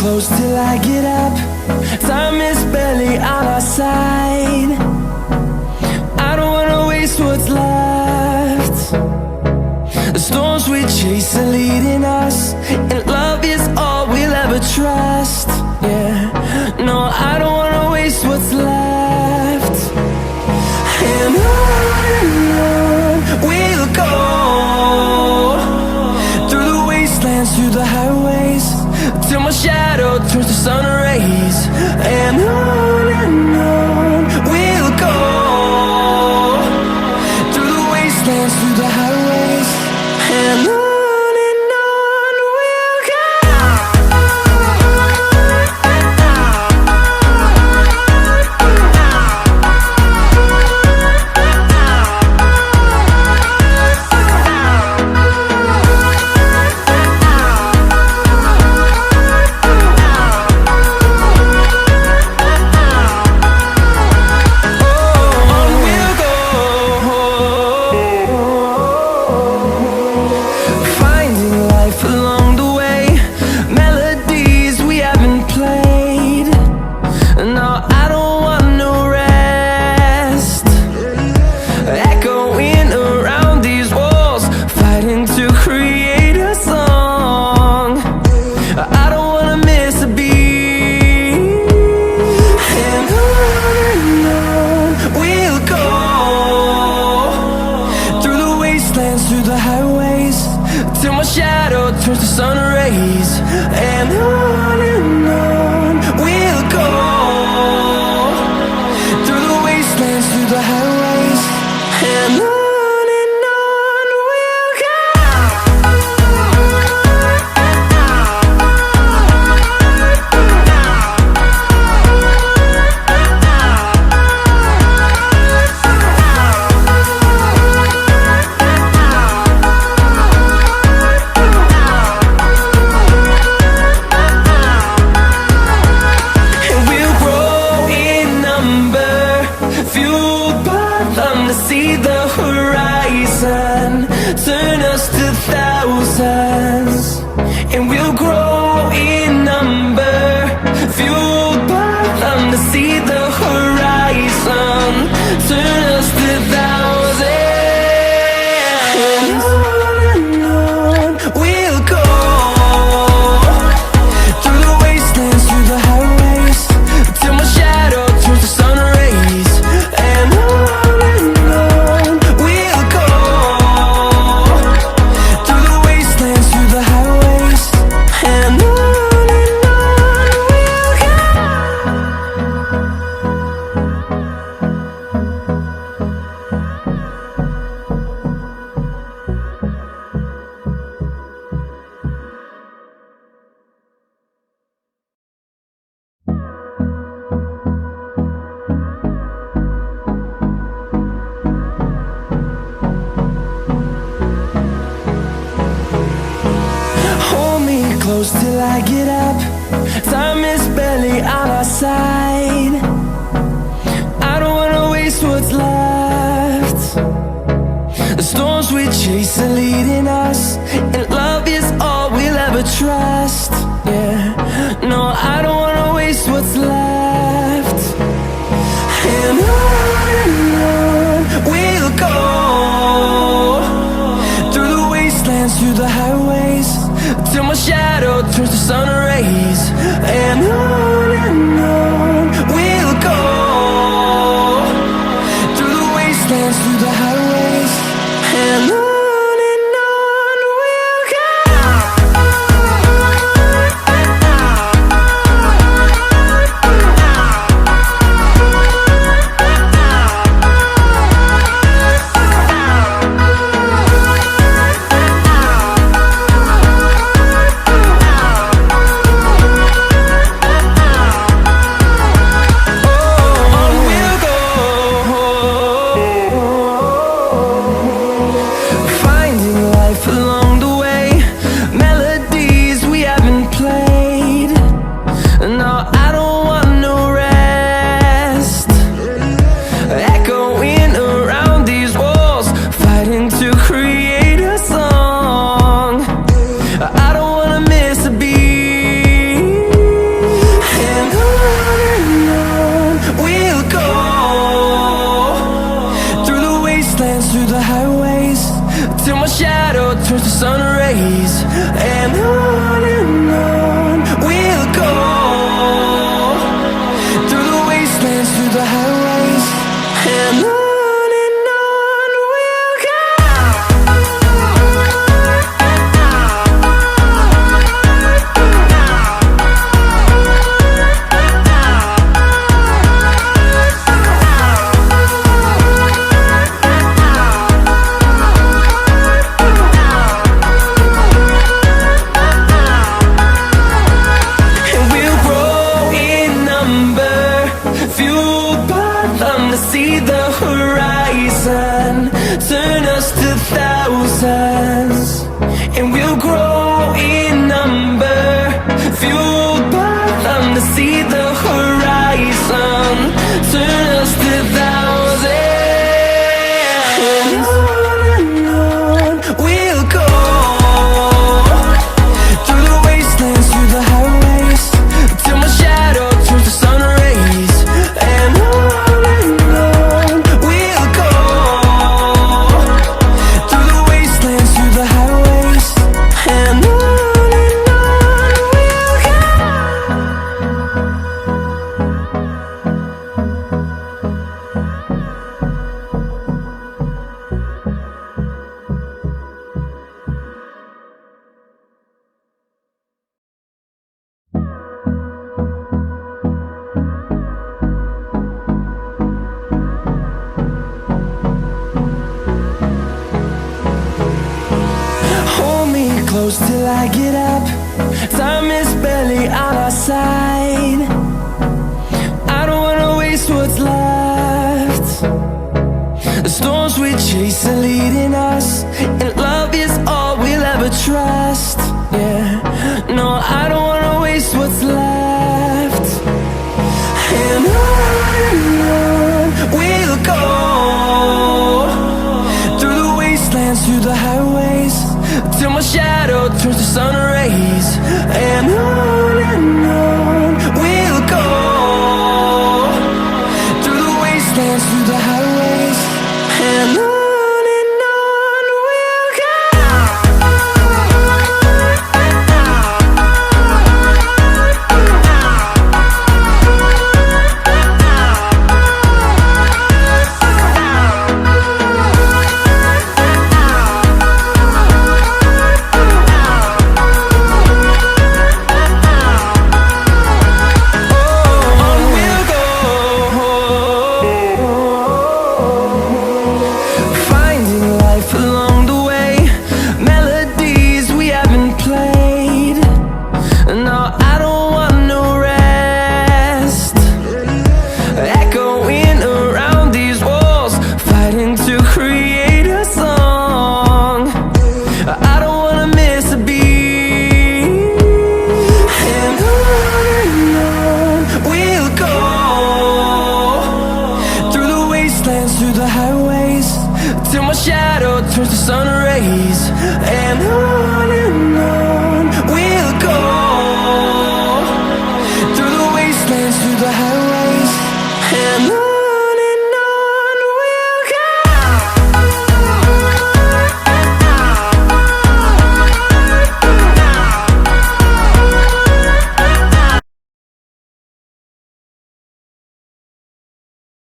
close till I get up. Time is barely on our side. I don't wanna waste what's left. The storms we chase are leading us, and love is all we'll ever trust. Yeah, no, I don't wanna waste what's left. And on we'll go, through the wastelands, through the highways, till my shadow turns to sun rays. And on we'll go, through the wastelands, through the highways, and on. Through the highways, till my shadow turns to sun rays. And on we'll go, through the wastelands, through the highways, and on we'll go. See the horizon, turn us to thousands, and we'll grow in number, fueled by them. To see the horizon, turn us to thousands, and on we'll go, through the wastelands, through the highways, till my shadow turns to sun rays. And close till I get up. Time is barely on our side. I don't wanna waste what's left. The storms we chase are leading us, and love is all we'll ever trust. Yeah, no, I don't wanna waste what's left. And on we'll go, through the wastelands, through the highways, till my shadow turns to sun rays. And on we'll go, through the wastelands, through the highways, and on. to see the horizon, turn us to thousands, and we'll grow in number, fueled by them to see the horizon, turn us to thousands. And on we'll go, through the wastelands, through the highways, till my shadow turns to sun rays. And on we'll go, through the wastelands, through the highways. And on we'll go. Hold me close till I get up. Time is barely on our side. I don't wanna waste what's left. The storms we chase are leading us, and love is all we'll ever trust. Yeah, no, I don't wanna waste what's left. And on we'll go, through the wastelands, through the highways, till my shadow turns to sun rays. And on we'll go, through the wastelands, through the highways. And on we'll go. Finding life along the way, melodies we haven't played. No, I don't want no rest. Echoing around these walls, fighting to create a song. I don't wanna miss a beat. And on we'll go, through the wastelands, through the highways, till my shadow turns to sun rays. And on